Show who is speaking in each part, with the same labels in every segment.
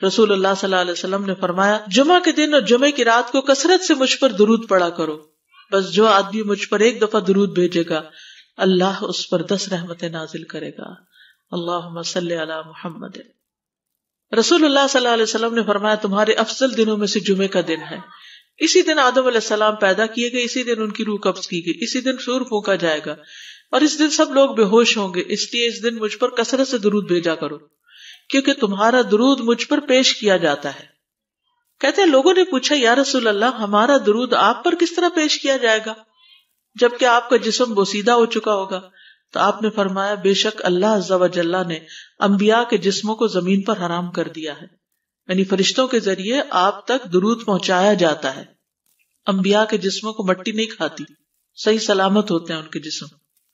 Speaker 1: رسول اللہ صلی اللہ علیہ وسلم نے فرمایا جمعہ کے دن اور جمعے کی رات کو کثرت سے مجھ پر درود پڑا کرو، بس جو آدمی مجھ پر ایک دفعہ درود بھیجے گا اللہ اس پر 10 رحمتیں نازل کرے گا۔ اللہم صلی علی محمد۔ رسول اللہ صلی اللہ علیہ وسلم نے فرمایا تمہارے افضل دنوں میں سے جمعے کا دن ہے، اسی دن آدم علیہ السلام پیدا کیے گئے، اسی دن ان کی روح قبض کی گئی، اسی دن سور پھونکا جائے گا اور اس دن سب لوگ بے ہوش ہوں گے، اس لیے اس دن مجھ پر کثرت سے درود بھیجا کرو کیونکہ تمہارا درود مجھ پر پیش کیا جاتا ہے۔ کہتے ہیں لوگوں نے پوچھا یا رسول اللہ ہمارا درود آپ پر کس طرح پیش کیا جائے گا جبکہ آپ کا جسم بوسیدہ ہو چکا ہوگا؟ تو آپ نے فرمایا بے شک اللہ عز و جل نے انبیاء کے جسموں کو زمین پر حرام کر دیا ہے، یعنی فرشتوں کے ذریعے آپ تک درود پہنچایا جاتا ہے۔ انبیاء کے جسموں کو مٹی نہیں کھاتی، صحیح سلامت ہوتے ہیں ان کے جسم۔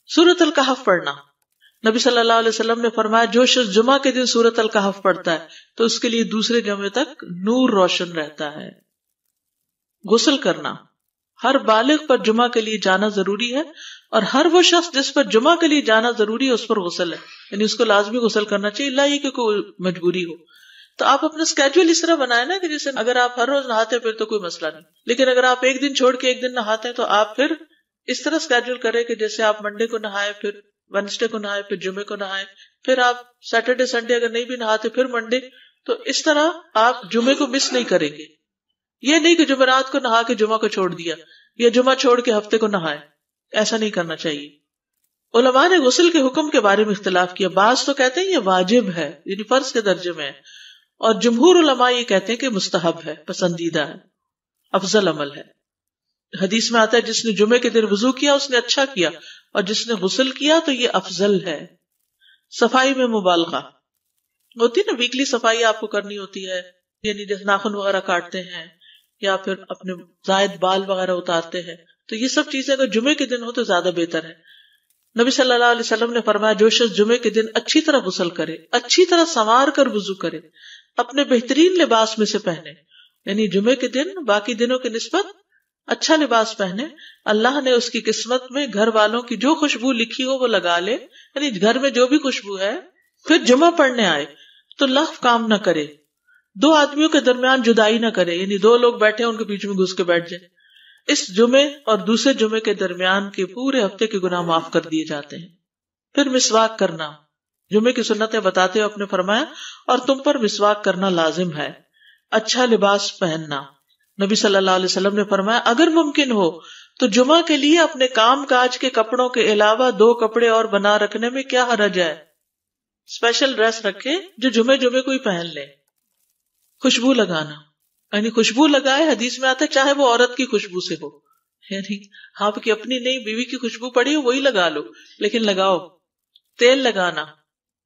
Speaker 1: سورۃ الکہف پڑھنا، نبی صلی اللہ علیہ وسلم نے فرمایا جو شخص جمعہ کے دن سورۃ الکہف پڑھتا ہے تو اس کے لیے دوسرے جمعے تک نور روشن رہتا ہے۔ غسل کرنا، ہر بالغ پر جمعہ کے لیے جانا ضروری ہے اور ہر وہ شخص جس پر جمعہ کے لیے جانا ضروری ہے اس پر غسل ہے، یعنی اس کو لازمی غسل کرنا چاہیے، اللہ یہ کہ کوئی مجبوری ہو۔ تو آپ اپنا اسکیجول اس طرح بنائیں نا کہ جیسے اگر آپ ہر روز نہاتے ہیں پھر تو کوئی مسئلہ نہیں، لیکن اگر آپ ایک دن چھوڑ کے ایک دن نہاتے ہیں تو آپ پھر اس طرح اسکیجول کریں کہ جیسے آپ منڈے کو نہائے، پھر وینسڈے کو نہائے، پھر جمعے کو نہائے، پھر آپ سیٹرڈے سنڈے اگر نہیں بھی نہاتے پھر منڈے، تو اس طرح آپ جمعے کو مس نہیں کریں گے۔ یہ نہیں کہ جمعرات کو نہا کے جمعہ کو چھوڑ دیا یا جمعہ چھوڑ کے ہفتے کو نہائے، ایسا نہیں کرنا چاہیے۔ علماء نے غسل کے حکم کے بارے میں اختلاف کیا، بعض تو کہتے ہیں یہ واجب ہے یعنی فرض کے درجے میں ہے، اور جمہور علماء یہ کہتے ہیں کہ مستحب ہے، پسندیدہ ہے، افضل عمل ہے۔ حدیث میں آتا ہے جس نے جمعے کے دن وضو کیا اس نے اچھا کیا اور جس نے غسل کیا تو یہ افضل ہے۔ صفائی میں مبالغہ ہوتی نا، ویکلی صفائی آپ کو کرنی ہوتی ہے، یعنی جیسے ناخن وغیرہ کاٹتے ہیں یا پھر اپنے زائد بال وغیرہ اتارتے ہیں، تو یہ سب چیزیں اگر جمعے کے دن ہو تو زیادہ بہتر ہے۔ نبی صلی اللہ علیہ وسلم نے فرمایا جو شخص جمعے کے دن اچھی طرح غسل کرے، اچھی طرح سنوار کر وضو کرے، اپنے بہترین لباس میں سے پہنے، یعنی جمعے کے دن باقی دنوں کی نسبت اچھا لباس پہنے، اللہ نے اس کی قسمت میں گھر والوں کی جو خوشبو لکھی ہو وہ لگا لے، یعنی گھر میں جو بھی خوشبو ہے، پھر جمعہ پڑھنے آئے تو لغو کام نہ کرے، 2 آدمیوں کے درمیان جدائی نہ کرے، یعنی 2 لوگ بیٹھے ان کے بیچ میں گھس کے بیٹھ جائے۔ اس جمعے اور دوسرے جمعے کے درمیان کے پورے ہفتے کے گناہ معاف کر دیے جاتے ہیں۔ پھر مسواک کرنا، جمعے کی سنتیں بتاتے ہوئے آپ نے فرمایا اور تم پر مسواک کرنا لازم ہے۔ اچھا لباس پہننا، نبی صلی اللہ علیہ وسلم نے فرمایا اگر ممکن ہو تو جمعہ کے لیے اپنے کام کاج کے کپڑوں کے علاوہ 2 کپڑے اور بنا رکھنے میں کیا حرج ہے، اسپیشل ڈریس رکھے جو جمعے کو ہی پہن لے۔ خوشبو لگانا، یعنی خوشبو لگائے، حدیث میں آتا ہے چاہے وہ عورت کی خوشبو سے ہو، یعنی آپ کی اپنی نہیں، بیوی کی خوشبو پڑی ہو وہی لگا لو، لیکن لگاؤ۔ تیل لگانا،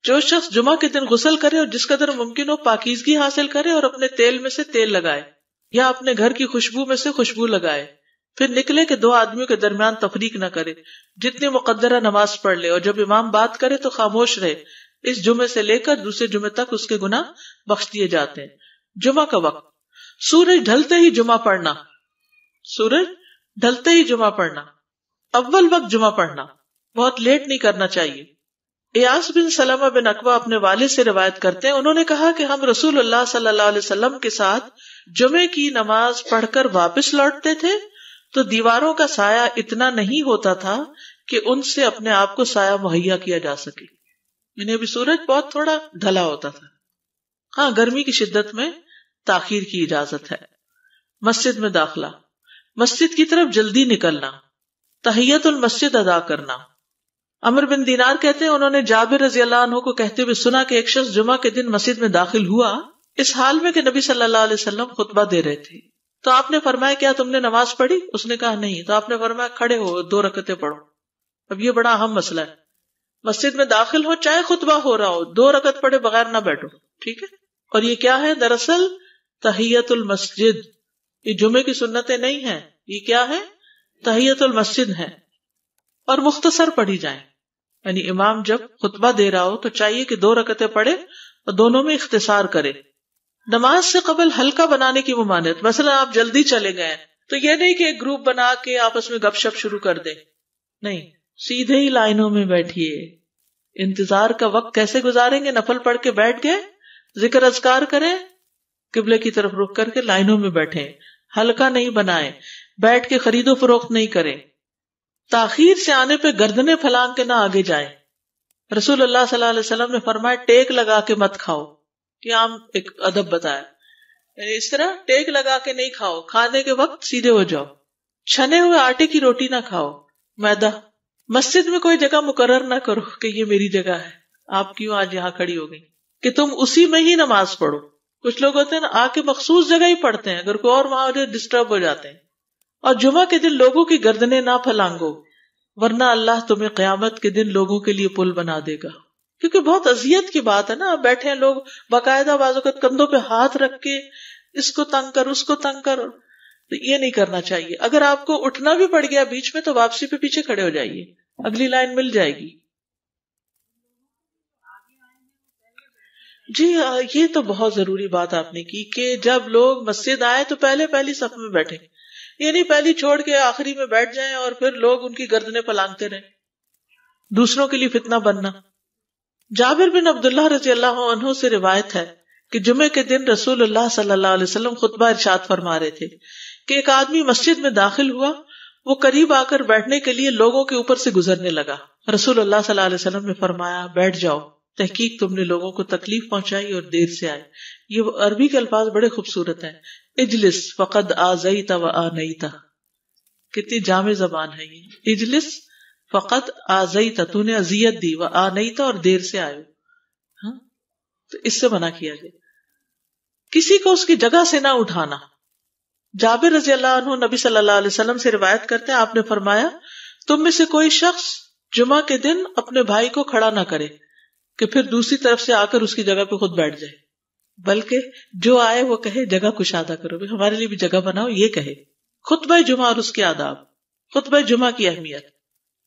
Speaker 1: جو شخص جمعہ کے دن غسل کرے اور جس قدر ممکن ہو پاکیزگی حاصل کرے اور اپنے تیل میں سے تیل لگائے یا اپنے گھر کی خوشبو میں سے خوشبو لگائے، پھر نکلے کہ 2 آدمیوں کے درمیان تفریق نہ کرے، جتنی مقدرہ نماز پڑھ لے، اور جب امام بات کرے تو خاموش رہے، اس جمعے سے لے کر دوسرے جمعے تک اس کے گناہ بخش دیے جاتے ہیں۔ جمعہ کا وقت، سورج ڈھلتے ہی جمعہ پڑھنا، سورج ڈھلتے ہی جمعہ پڑھنا، اول وقت جمعہ پڑھنا، بہت لیٹ نہیں کرنا چاہیے۔ ایاس بن سلمہ بن عقبہ اپنے والد سے روایت کرتے ہیں، انہوں نے کہا کہ ہم رسول اللہ صلی اللہ علیہ وسلم کے ساتھ جمعے کی نماز پڑھ کر واپس لوٹتے تھے تو دیواروں کا سایہ اتنا نہیں ہوتا تھا کہ ان سے اپنے آپ کو سایہ مہیا کیا جا سکے، یعنی ابھی سورج بہت تھوڑا ڈھلا ہوتا تھا۔ ہاں، گرمی کی شدت میں تاخیر کی اجازت ہے۔ مسجد میں داخلہ، مسجد کی طرف جلدی نکلنا، تحیت المسجد ادا کرنا۔ عمر بن دینار کہتے ہیں انہوں نے جابر رضی اللہ عنہ کو کہتے ہوئے سنا کہ ایک شخص جمعہ کے دن مسجد میں داخل ہوا اس حال میں کہ نبی صلی اللہ علیہ وسلم خطبہ دے رہے تھے، تو آپ نے فرمایا کیا تم نے نماز پڑھی؟ اس نے کہا نہیں، تو آپ نے فرمایا کھڑے ہو 2 رکعتیں پڑھو۔ اب یہ بڑا اہم مسئلہ ہے، مسجد میں داخل ہو چاہے خطبہ ہو رہا ہو 2 رکعت پڑھے بغیر نہ بیٹھو، ٹھیک ہے؟ اور یہ کیا ہے؟ دراصل تحیت المسجد، یہ جمعے کی سنتیں نہیں ہیں، یہ کیا ہے؟ تحیت المسجد ہے، اور مختصر پڑھی جائیں، یعنی امام جب خطبہ دے رہا ہو تو چاہیے کہ 2 رکعتیں پڑھے اور دونوں میں اختصار کرے۔ نماز سے قبل ہلکا بنانے کی ممانعت، مثلا آپ جلدی چلے گئے تو یہ نہیں کہ ایک گروپ بنا کے آپس میں گپ شپ شروع کر دیں، نہیں، سیدھے ہی لائنوں میں بیٹھیے۔ انتظار کا وقت کیسے گزاریں گے؟ نفل پڑھ کے بیٹھ گئے، ذکر اذکار کریں، قبلے کی طرف رخ کر کے لائنوں میں بیٹھیں، حلقہ نہیں بنائیں، بیٹھ کے خرید و فروخت نہیں کریں، تاخیر سے آنے پہ گردنیں پھلانگ کے نہ آگے جائیں۔ رسول اللہ صلی اللہ علیہ وسلم نے فرمایا ٹیک لگا کے مت کھاؤ، یہ عام ایک ادب بتایا، یعنی اس طرح ٹیک لگا کے نہیں کھاؤ، کھانے کے وقت سیدھے ہو جاؤ۔ چھنے ہوئے آٹے کی روٹی نہ کھاؤ، میدا۔ مسجد میں کوئی جگہ مقرر نہ کرو کہ یہ میری جگہ ہے، آپ کیوں آج یہاں کھڑی ہو گئی، کہ تم اسی میں ہی نماز پڑھو۔ کچھ لوگ ہوتے ہیں نا آ کے مخصوص جگہ ہی پڑھتے ہیں، اگر کوئی اور وہاں ہو ڈسٹرب ہو جاتے ہیں۔ اور جمعہ کے دن لوگوں کی گردنیں نہ پھلانگو، ورنہ اللہ تمہیں قیامت کے دن لوگوں کے لیے پل بنا دے گا۔ کیونکہ بہت اذیت کی بات ہے نا، آپ بیٹھے ہیں لوگ باقاعدہ بازو کے کندھوں پہ ہاتھ رکھ کے اس کو تنگ کر اس کو تنگ کر، تو یہ نہیں کرنا چاہیے۔ اگر آپ کو اٹھنا بھی پڑ گیا بیچ میں تو واپسی پہ پیچھے کھڑے ہو جائیے، اگلی لائن مل جائے گی۔ جی یہ تو بہت ضروری بات آپ نے کی کہ جب لوگ مسجد آئے تو پہلی صف میں بیٹھے، یعنی پہلی چھوڑ کے آخری میں بیٹھ جائیں اور پھر لوگ ان کی گردنیں پلانگتے رہیں، دوسروں کے لیے فتنہ بننا۔ جابر بن عبداللہ رضی اللہ عنہ سے روایت ہے کہ جمعے کے دن رسول اللہ صلی اللہ علیہ وسلم خطبہ ارشاد فرما رہے تھے کہ ایک آدمی مسجد میں داخل ہوا، وہ قریب آ کر بیٹھنے کے لیے لوگوں کے اوپر سے گزرنے لگا۔ رسول اللہ صلی اللہ علیہ وسلم نے فرمایا بیٹھ جاؤ، تحقیق تم نے لوگوں کو تکلیف پہنچائی اور دیر سے آئے۔ یہ عربی کے الفاظ بڑے خوبصورت ہیں، اجلس فقد آذیت و آنیت، کتنی جامع زبان ہے یہ۔ اجلس فقط آذیت، تو نے اذیت دی، و آنیت، اور دیر سے آئے، ہاں تو اس سے منع کیا گیا۔ کسی کو اس کی جگہ سے نہ اٹھانا۔ جابر رضی اللہ عنہ نبی صلی اللہ علیہ وسلم سے روایت کرتے ہیں، آپ نے فرمایا تم میں سے کوئی شخص جمعہ کے دن اپنے بھائی کو کھڑا نہ کرے کہ پھر دوسری طرف سے آ کر اس کی جگہ پہ خود بیٹھ جائے، بلکہ جو آئے وہ کہے جگہ کشادہ کرو، ہمارے لیے بھی جگہ بناؤ، یہ کہے۔ خطبہ جمعہ اور اس کے آداب۔ خطبہ جمعہ کی اہمیت،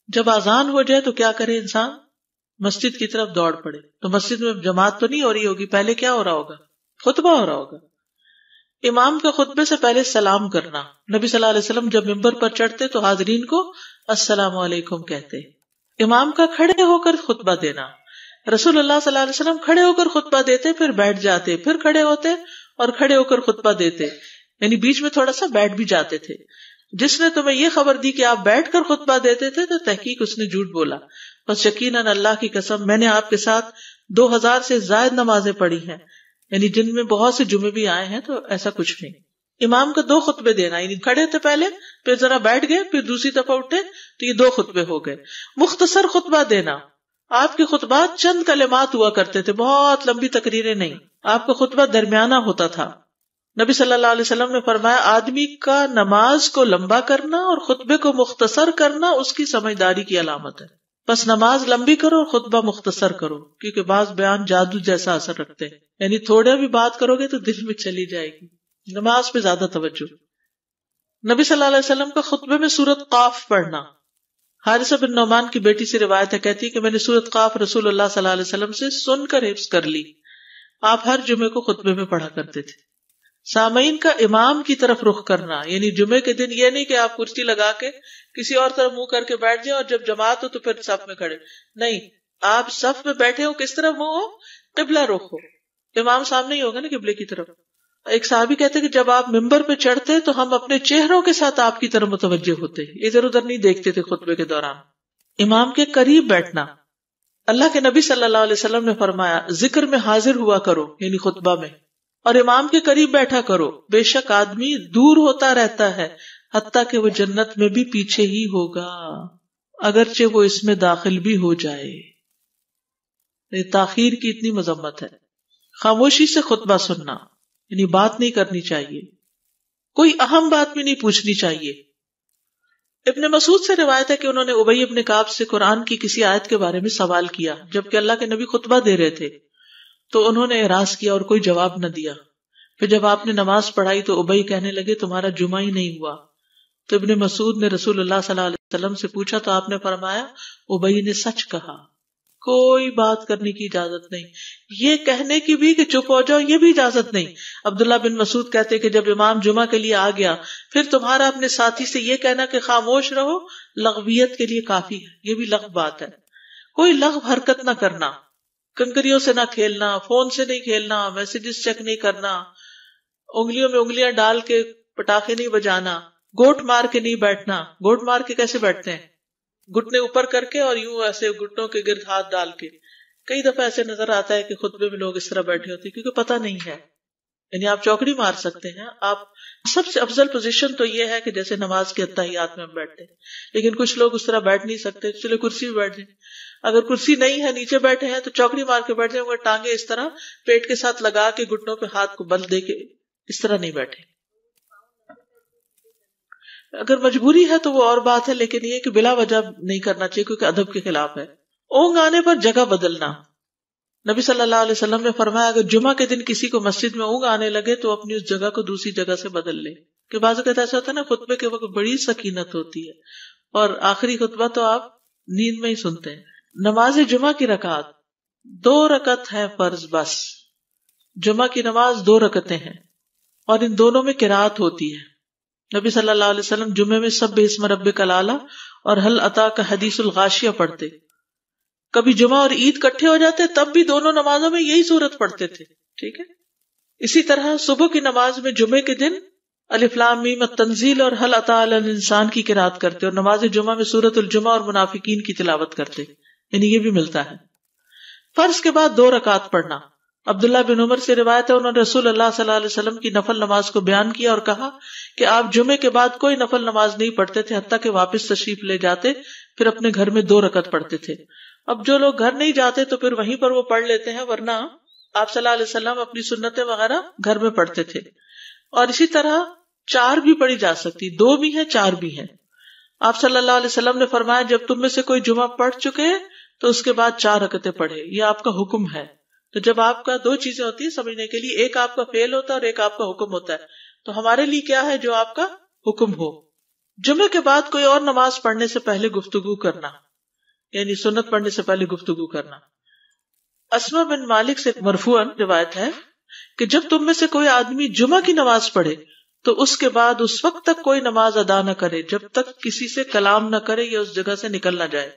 Speaker 1: جب اذان ہو جائے تو کیا کرے انسان؟ مسجد کی طرف دوڑ پڑے۔ تو مسجد میں جماعت تو نہیں ہو رہی ہوگی، پہلے کیا ہو رہا ہوگا؟ خطبہ ہو رہا ہوگا۔ امام کا خطبے سے پہلے سلام کرنا۔ نبی صلی اللہ علیہ وسلم جب ممبر پر چڑھتے تو حاضرین کو السلام علیکم کہتے۔ امام کا کھڑے ہو کر خطبہ دینا۔ رسول اللہ صلی اللہ علیہ وسلم کھڑے ہو کر خطبہ دیتے، پھر بیٹھ جاتے، پھر کھڑے ہوتے اور کھڑے ہو کر خطبہ دیتے، یعنی بیچ میں تھوڑا سا بیٹھ بھی جاتے تھے۔ جس نے تمہیں یہ خبر دی کہ آپ بیٹھ کر خطبہ دیتے تھے تو تحقیق اس نے جھوٹ بولا۔ بس یقیناً اللہ کی قسم میں نے آپ کے ساتھ 2000 سے زائد نمازیں پڑھی ہیں، یعنی جن میں بہت سے جمعے بھی آئے ہیں، تو ایسا کچھ نہیں۔ امام کو 2 خطبے دینا، یعنی کھڑے تھے پہلے، پھر ذرا بیٹھ گئے، پھر دوسری دفعہ اٹھے، تو یہ 2 خطبے ہو گئے۔ مختصر خطبہ دینا۔ آپ کے خطبات چند کلمات ہوا کرتے تھے، بہت لمبی تقریریں نہیں۔ آپ کا خطبہ درمیانہ ہوتا تھا۔ نبی صلی اللہ علیہ وسلم نے فرمایا آدمی کا نماز کو لمبا کرنا اور خطبے کو مختصر کرنا اس کی سمجھداری کی علامت ہے۔ بس نماز لمبی کرو اور خطبہ مختصر کرو، کیونکہ بعض بیان جادو جیسا اثر رکھتے ہیں، یعنی تھوڑا بھی بات کرو گے تو دل میں چلی جائے گی۔ نماز پہ زیادہ توجہ۔ نبی صلی اللہ علیہ وسلم کا خطبے میں سورۃ قاف پڑھنا۔ حارثہ بن نعمان کی بیٹی سے روایت ہے، کہتی ہے کہ میں نے سورۃ قاف رسول اللہ صلی اللہ علیہ وسلم سے سن کر حفظ کر لی۔ آپ ہر جمعے کو خطبے میں پڑھا کرتے تھے۔ سامعین کا امام کی طرف رخ کرنا، یعنی جمعے کے دن یہ نہیں کہ آپ کرسی لگا کے کسی اور طرف منہ کر کے بیٹھ جائیں اور جب جماعت ہو تو پھر صف میں کھڑے، نہیں، آپ صف میں بیٹھے ہو، کس طرف منہ ہو؟ قبلہ رخ ہو، امام سامنے ہی ہوگا نا قبلے کی طرف۔ ایک صحابی کہتے کہ جب آپ ممبر پہ چڑھتے تو ہم اپنے چہروں کے ساتھ آپ کی طرف متوجہ ہوتے، ادھر ادھر نہیں دیکھتے تھے خطبے کے دوران۔ امام کے قریب بیٹھنا۔ اللہ کے نبی صلی اللہ علیہ وسلم نے فرمایا ذکر میں حاضر ہوا کرو، یعنی خطبہ میں، اور امام کے قریب بیٹھا کرو، بے شک آدمی دور ہوتا رہتا ہے حتیٰ کہ وہ جنت میں بھی پیچھے ہی ہوگا اگرچہ وہ اس میں داخل بھی ہو جائے۔ یہ تاخیر کی اتنی مذمت ہے۔ خاموشی سے خطبہ سننا، یعنی بات نہیں کرنی چاہیے، کوئی اہم بات بھی نہیں پوچھنی چاہیے۔ ابن مسعود سے روایت ہے کہ انہوں نے ابی ابن کعب سے قرآن کی کسی آیت کے بارے میں سوال کیا جبکہ اللہ کے نبی خطبہ دے رہے تھے، تو انہوں نے اعراض کیا اور کوئی جواب نہ دیا۔ پھر جب آپ نے نماز پڑھائی تو ابی کہنے لگے تمہارا جمعہ ہی نہیں ہوا۔ تو ابن مسعود نے رسول اللہ صلی اللہ علیہ وسلم سے پوچھا تو آپ نے فرمایا ابی نے سچ کہا، کوئی بات کرنے کی اجازت نہیں، یہ کہنے کی بھی کہ چپ ہو جاؤ یہ بھی اجازت نہیں۔ عبداللہ بن مسعود کہتے کہ جب امام جمعہ کے لیے آ گیا پھر تمہارا اپنے ساتھی سے یہ کہنا کہ خاموش رہو لغویت کے لیے کافی ہے، یہ بھی لغو بات ہے۔ کوئی لغو حرکت نہ کرنا، کنکریوں سے نہ کھیلنا، فون سے نہیں کھیلنا، میسجز چیک نہیں کرنا، انگلیوں میں انگلیاں ڈال کے پٹاخے نہیں بجانا، گوٹ مار کے نہیں بیٹھنا. گوٹ مار کے کیسے بیٹھتے ہیں؟ گھٹنے اوپر کر کے اور یوں ایسے گھٹنوں کے گرد ہاتھ ڈال کے. کئی دفعہ ایسے نظر آتا ہے کہ خطبے میں لوگ اس طرح بیٹھے ہوتے ہیں کیونکہ پتہ نہیں ہے. یعنی آپ چوکڑی مار سکتے ہیں. آپ سب سے افضل پوزیشن تو یہ ہے کہ جیسے نماز کے اتحیات میں ہم بیٹھتے ہیں، لیکن کچھ لوگ اس طرح بیٹھ نہیں سکتے، چلے کرسی میں بیٹھ جائیں. اگر کرسی نہیں ہے، نیچے بیٹھے ہیں تو چوکڑی مار کے بیٹھ جائیں، مگر ٹانگیں اس طرح پیٹ کے ساتھ لگا کے گھٹنوں پہ ہاتھ کو بل دے کے اس طرح نہیں بیٹھے. اگر مجبوری ہے تو وہ اور بات ہے، لیکن یہ کہ بلا وجہ نہیں کرنا چاہیے کیونکہ ادب کے خلاف ہے. اونگ آنے پر جگہ بدلنا. نبی صلی اللہ علیہ وسلم نے فرمایا اگر جمعہ کے دن کسی کو مسجد میں اونگ آنے لگے تو اپنی اس جگہ کو دوسری جگہ سے بدل لے. کہ بعض اوقات ایسا ہوتا ہے نا، خطبے کے وقت بڑی سکینت ہوتی ہے اور آخری خطبہ تو آپ نیند میں ہی سنتے ہیں. نماز جمعہ کی رکعت 2 رکعت ہے فرض بس. جمعہ کی نماز 2 رکعتیں ہیں اور ان دونوں میں قرات ہوتی ہے. نبی صلی اللہ علیہ وسلم جمعے میں سبح اسم ربک الاعلی اور هل اتاک حدیث الغاشیہ پڑھتے. کبھی جمعہ اور عید کٹھے ہو جاتے تب بھی دونوں نمازوں میں یہی سورت پڑھتے تھے. ٹھیک ہے. اسی طرح صبح کی نماز میں جمعے کے دن الف لام میم التنزیل اور هل اتی علی الانسان کی قرات کرتے اور نماز جمعہ میں سورۃ الجمعہ اور منافقین کی تلاوت کرتے. یعنی یہ بھی ملتا ہے. فرض کے بعد 2 رکعت پڑھنا. عبداللہ بن عمر سے روایت ہے انہوں نے رسول اللہ صلی اللہ علیہ وسلم کی نفل نماز کو بیان کیا اور کہا کہ آپ جمعے کے بعد کوئی نفل نماز نہیں پڑھتے تھے حتیٰ کہ واپس تشریف لے جاتے، پھر اپنے گھر میں 2 رکعت پڑھتے تھے. اب جو لوگ گھر نہیں جاتے تو پھر وہیں پر وہ پڑھ لیتے ہیں، ورنہ آپ صلی اللہ علیہ وسلم اپنی سنتیں وغیرہ گھر میں پڑھتے تھے. اور اسی طرح 4 بھی پڑھی جا سکتی، 2 بھی ہیں 4 بھی ہیں. آپ صلی اللہ علیہ وسلم نے فرمایا جب تم میں سے کوئی جمعہ پڑھ چکے تو اس کے بعد 4 رکعتیں پڑھے. یہ آپ کا حکم ہے. تو جب آپ کا 2 چیزیں ہوتی ہیں سمجھنے کے لیے، ایک آپ کا فعل ہوتا ہے اور ایک آپ کا حکم ہوتا ہے. تو ہمارے لیے کیا ہے جو آپ کا حکم ہو. جمعے کے بعد کوئی اور نماز پڑھنے سے پہلے گفتگو کرنا، یعنی سنت پڑھنے سے پہلے گفتگو کرنا. اسما بن مالک سے مرفوعاً روایت ہے کہ جب تم میں سے کوئی آدمی جمعہ کی نماز پڑھے تو اس کے بعد اس وقت تک کوئی نماز ادا نہ کرے جب تک کسی سے کلام نہ کرے یا اس جگہ سے نکل نہ جائے.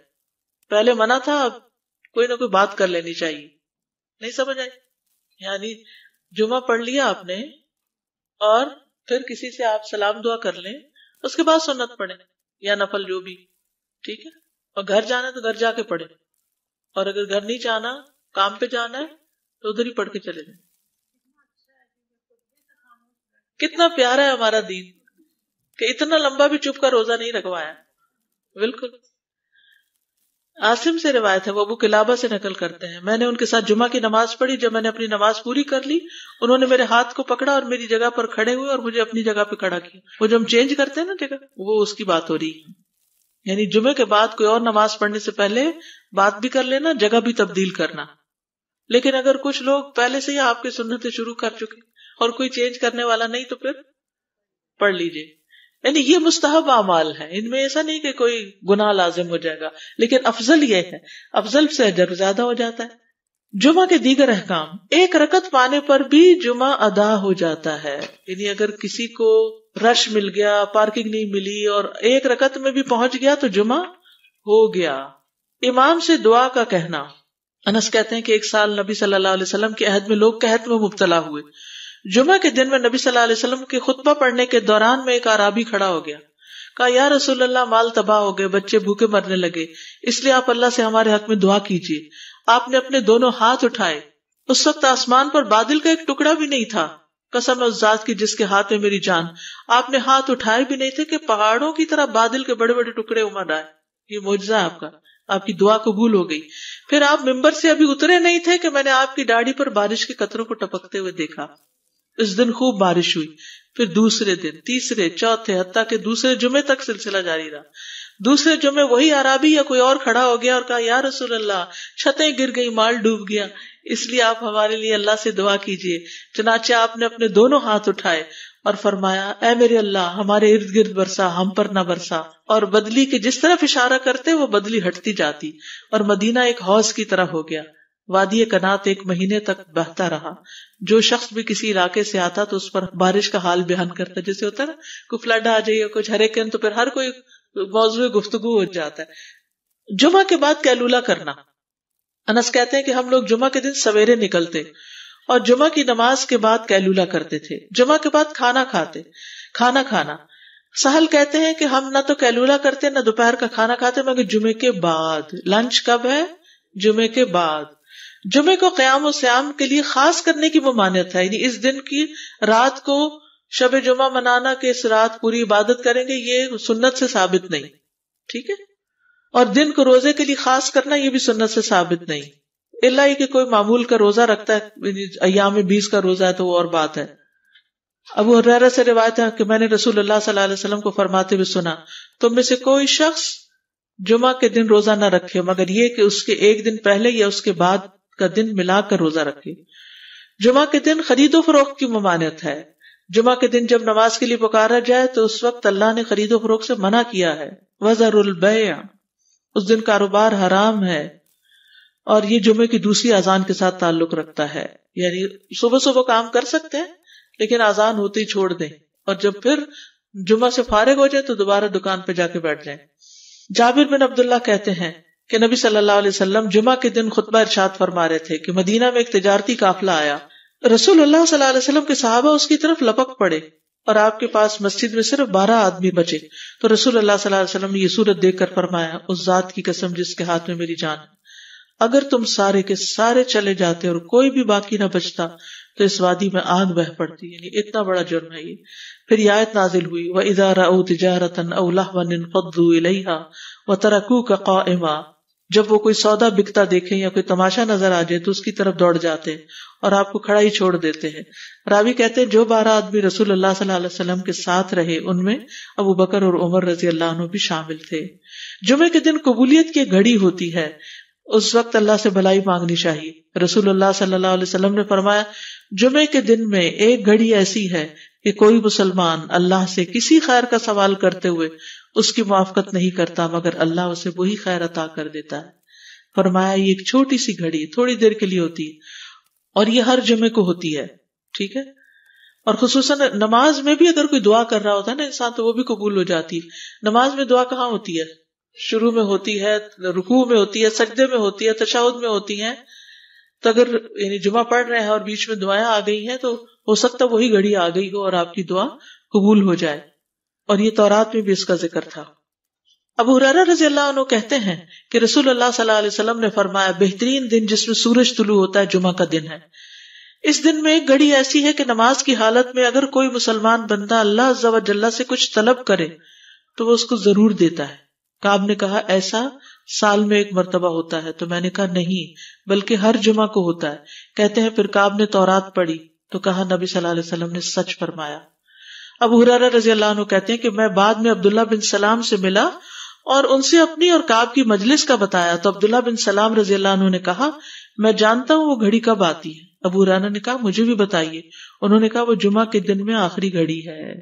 Speaker 1: پہلے منع تھا، اب کوئی نہ کوئی بات کر لینی چاہیے. نہیں سمجھ آئی؟ یعنی جمعہ پڑھ لیا آپ نے اور پھر کسی سے آپ سلام دعا کر لیں، اس کے بعد سنت پڑھیں یا نفل جو بھی. ٹھیک ہے. اور گھر جانا ہے تو گھر جا کے پڑھیں، اور اگر گھر نہیں جانا، کام پہ جانا ہے تو ادھر ہی پڑھ کے چلے جائیں. کتنا پیارا ہے ہمارا دین کہ اتنا لمبا بھی چپ کا روزہ نہیں رکھوایا. بالکل. عاصم سے روایت ہے، وہ ابو قلابہ سے نقل کرتے ہیں میں نے ان کے ساتھ جمعہ کی نماز پڑھی. جب میں نے اپنی نماز پوری کر لی انہوں نے میرے ہاتھ کو پکڑا اور میری جگہ پر کھڑے ہوئے اور مجھے اپنی جگہ پہ کھڑا کیا. وہ جو ہم چینج کرتے ہیں نا جگہ، وہ اس کی بات ہو رہی ہے. یعنی جمعے کے بعد کوئی اور نماز پڑھنے سے پہلے بات بھی کر لینا، جگہ بھی تبدیل کرنا. لیکن اگر کچھ لوگ پہلے سے ہی آپ کی سنتیں شروع کر چکے اور کوئی چینج کرنے والا نہیں تو پھر پڑھ لیجئے. یعنی یہ مستحب اعمال ہے، ان میں ایسا نہیں کہ کوئی گناہ لازم ہو جائے گا، لیکن افضل یہ ہے، افضل سے اجر زیادہ ہو جاتا ہے. جمعہ کے دیگر احکام. 1 رکعت پانے پر بھی جمعہ ادا ہو جاتا ہے. یعنی اگر کسی کو رش مل گیا، پارکنگ نہیں ملی اور 1 رکعت میں بھی پہنچ گیا تو جمعہ ہو گیا. امام سے دعا کا کہنا. انس کہتے ہیں کہ ایک سال نبی صلی اللہ علیہ وسلم کے عہد میں لوگ قحط میں مبتلا ہوئے. جمعہ کے دن میں نبی صلی اللہ علیہ وسلم کے خطبہ پڑھنے کے دوران میں ایک اعرابی کھڑا ہو گیا. کہا یا رسول اللہ، مال تباہ ہو گئے، بچے بھوکے مرنے لگے، اس لیے آپ اللہ سے ہمارے حق میں دعا کیجیے. آپ نے اپنے دونوں ہاتھ اٹھائے. اس وقت آسمان پر بادل کا ایک ٹکڑا بھی نہیں تھا. قسم اس ذات کی جس کے ہاتھ میں میری جان، آپ نے ہاتھ اٹھائے بھی نہیں تھے کہ پہاڑوں کی طرح بادل کے بڑے بڑے ٹکڑے امڑ آئے. یہ معجزہ ہے آپ کا، آپ کی دعا قبول ہو گئی. پھر آپ ممبر سے ابھی اترے نہیں تھے کہ میں نے آپ کی داڑھی پر بارش کے قطروں کو ٹپکتے ہوئے دیکھا. اس دن خوب بارش ہوئی. پھر دوسرے دن، تیسرے، چوتھے، حتیٰ کہ دوسرے جمعے تک سلسلہ جاری رہا. دوسرے جمعے وہی عربی یا کوئی اور کھڑا ہو گیا اور کہا یا رسول اللہ، چھتیں گر گئی، مال ڈوب گیا، اس لیے آپ ہمارے لیے اللہ سے دعا کیجیے. چنانچہ آپ نے اپنے دونوں ہاتھ اٹھائے اور فرمایا اے میرے اللہ، ہمارے ارد گرد برسا، ہم پر نہ برسا. اور بدلی کے جس طرف اشارہ کرتے وہ بدلی ہٹتی جاتی اور مدینہ ایک حوض کی طرح ہو گیا. وادی کنات 1 مہینے تک بہتا رہا. جو شخص بھی کسی علاقے سے آتا تو اس پر بارش کا حال بیان کرتا. جیسے ہوتا ہے نا کوئی فلڈ آ جائے یا کچھ ہریکین، تو پھر ہر کوئی موضوع گفتگو ہو جاتا ہے. جمعہ کے بعد قیلولہ کرنا. انس کہتے ہیں کہ ہم لوگ جمعہ کے دن سویرے نکلتے اور جمعہ کی نماز کے بعد قیلولہ کرتے تھے. جمعہ کے بعد کھانا کھانا. سہل کہتے ہیں کہ ہم نہ تو قیلولہ کرتے نہ دوپہر کا کھانا کھاتے مگر جمعے کے بعد. لنچ کب ہے؟ جمعے کے بعد. جمعے کو قیام و سیام کے لیے خاص کرنے کی ممانعت ہے، یعنی اس دن کی رات کو شب جمعہ منانا کہ اس رات پوری عبادت کریں گے، یہ سنت سے ثابت نہیں. ٹھیک ہے. اور دن کو روزے کے لیے خاص کرنا یہ بھی سنت سے ثابت نہیں، الا یہ کہ کوئی معمول کا روزہ رکھتا ہے، ایام 20 کا روزہ ہے تو وہ اور بات ہے. ابو ہریرہ سے روایت ہے کہ میں نے رسول اللہ صلی اللہ علیہ وسلم کو فرماتے ہوئے سنا، تم میں سے کوئی شخص جمعہ کے دن روزہ نہ رکھے مگر یہ کہ اس کے ایک دن پہلے یا اس کے بعد کا دن ملا کر روزہ رکھے. جمعہ کے دن خرید و فروخت کی ممانعت ہے. جمعہ کے دن جب نماز کے لیے پکارا جائے تو اس وقت اللہ نے خرید و فروخت سے منع کیا ہے. وَذَرُوا الْبَيْعَ، اس دن کاروبار حرام ہے. اور یہ جمعے کی دوسری اذان کے ساتھ تعلق رکھتا ہے، یعنی صبح صبح کام کر سکتے ہیں لیکن اذان ہوتے ہی چھوڑ دیں، اور جب پھر جمعہ سے فارغ ہو جائے تو دوبارہ دکان پہ جا کے بیٹھ جائیں. جابر بن عبداللہ کہتے ہیں کہ نبی صلی اللہ علیہ وسلم جمعہ کے دن خطبہ ارشاد فرما رہے تھے کہ مدینہ میں ایک تجارتی قافلہ آیا. رسول اللہ صلی اللہ علیہ وسلم کے صحابہ اس کی طرف لپک پڑے اور آپ کے پاس مسجد میں صرف 12 آدمی بچے. تو رسول اللہ صلی اللہ علیہ وسلم نے یہ صورت دیکھ کر فرمایا، اس ذات کی قسم جس کے ہاتھ میں میری جان ہے، اگر تم سارے کے سارے چلے جاتے اور کوئی بھی باقی نہ بچتا تو اس وادی میں آگ بہہ پڑتی. یعنی اتنا بڑا جرم ہے یہ. پھر یہ آیت نازل ہوئی، وَإِذَا رَأَوْا تِجَارَةً أَوْ لَهْوًا انفضوا إِلَيْهَا وَتَرَكُوكَ قَائِمًا، جب وہ کوئی سودا بکتا دیکھیں یا کوئی تماشا نظر آ جائے تو اس کی طرف دوڑ جاتے اور آپ کو کھڑا ہی چھوڑ دیتے ہیں. راوی کہتے ہیں جو 12 آدمی رسول اللہ صلی اللہ علیہ وسلم کے ساتھ رہے ان میں ابو بکر اور عمر رضی اللہ عنہ بھی شامل تھے. جمعے کے دن قبولیت کی گھڑی ہوتی ہے، اس وقت اللہ سے بھلائی مانگنی چاہیے. رسول اللہ صلی اللہ علیہ وسلم نے فرمایا، جمعے کے دن میں ایک گھڑی ایسی ہے کہ کوئی مسلمان اللہ سے کسی خیر کا سوال کرتے ہوئے اس کی موافقت نہیں کرتا مگر اللہ اسے وہی خیر عطا کر دیتا ہے. فرمایا یہ ایک چھوٹی سی گھڑی تھوڑی دیر کے لیے ہوتی ہے اور یہ ہر جمعے کو ہوتی ہے. ٹھیک ہے. اور خصوصاً نماز میں بھی اگر کوئی دعا کر رہا ہوتا ہے نا انسان تو وہ بھی قبول ہو جاتی ہے. نماز میں دعا کہاں ہوتی ہے؟ شروع میں ہوتی ہے، رکوع میں ہوتی ہے، سجدے میں ہوتی ہے، تشہد میں ہوتی ہیں. تو اگر یعنی جمعہ پڑھ رہے ہیں اور بیچ میں دعائیں آ گئی ہیں تو ہو سکتا ہے وہی گھڑی آ گئی ہو اور آپ کی دعا قبول ہو جائے. اور یہ تورات میں بھی اس کا ذکر تھا. ابو ہریرہ رضی اللہ عنہ کہتے ہیں کہ رسول اللہ صلی اللہ علیہ وسلم نے فرمایا، بہترین دن جس میں سورج طلوع ہوتا ہے جمعہ کا دن ہے. اس دن میں ایک گھڑی ایسی ہے کہ نماز کی حالت میں اگر کوئی مسلمان بندہ اللہ عز و جل سے کچھ طلب کرے تو وہ اس کو ضرور دیتا ہے. کعب نے کہا ایسا سال میں ایک مرتبہ ہوتا ہے؟ تو میں نے کہا نہیں بلکہ ہر جمعہ کو ہوتا ہے. کہتے ہیں پھر کعب نے تورات پڑھی تو کہا نبی صلی اللہ علیہ وسلم نے سچ فرمایا. ابو ہریرہ رضی اللہ عنہ کہتے ہیں کہ میں بعد میں عبداللہ بن سلام سے ملا اور ان سے اپنی اور کعب کی مجلس کا بتایا تو عبداللہ بن سلام رضی اللہ عنہ نے کہا میں جانتا ہوں وہ گھڑی کب آتی ہے. ابو ہریرہ نے کہا مجھے بھی بتائیے. انہوں نے کہا وہ جمعہ کے دن میں آخری گھڑی ہے.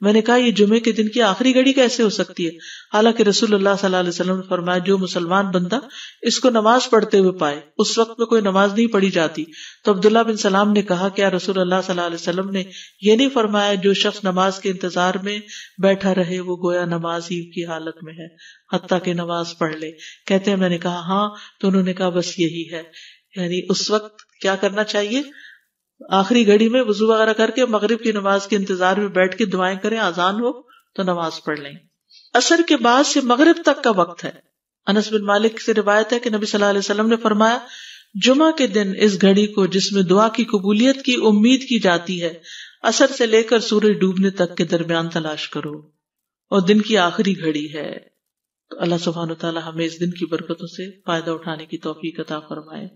Speaker 1: میں نے کہا یہ جمعے کے دن کی آخری گھڑی کیسے ہو سکتی ہے؟ حالانکہ رسول اللہ صلی اللہ علیہ وسلم نے فرمایا جو مسلمان بندہ اس کو نماز پڑھتے ہوئے پائے. اس وقت میں کوئی نماز نہیں پڑھی جاتی. تو عبداللہ بن سلام نے کہا کیا رسول اللہ صلی اللہ علیہ وسلم نے یہ نہیں فرمایا جو شخص نماز کے انتظار میں بیٹھا رہے وہ گویا نماز ہی کی حالت میں ہے حتیٰ کہ نماز پڑھ لے؟ کہتے ہیں میں نے کہا ہاں. تو انہوں نے کہا بس یہی ہے. یعنی اس وقت کیا کرنا چاہیے؟ آخری گھڑی میں وضو وغیرہ کر کے مغرب کی نماز کے انتظار میں بیٹھ کے دعائیں کریں، اذان ہو تو نماز پڑھ لیں. عصر کے بعد سے مغرب تک کا وقت ہے. انس بن مالک سے روایت ہے کہ نبی صلی اللہ علیہ وسلم نے فرمایا جمعہ کے دن اس گھڑی کو جس میں دعا کی قبولیت کی امید کی جاتی ہے عصر سے لے کر سورج ڈوبنے تک کے درمیان تلاش کرو اور دن کی آخری گھڑی ہے. تو اللہ سبحانہ وتعالی ہمیں اس دن کی برکتوں سے فائدہ اٹھانے کی توفیق عطا فرمائے.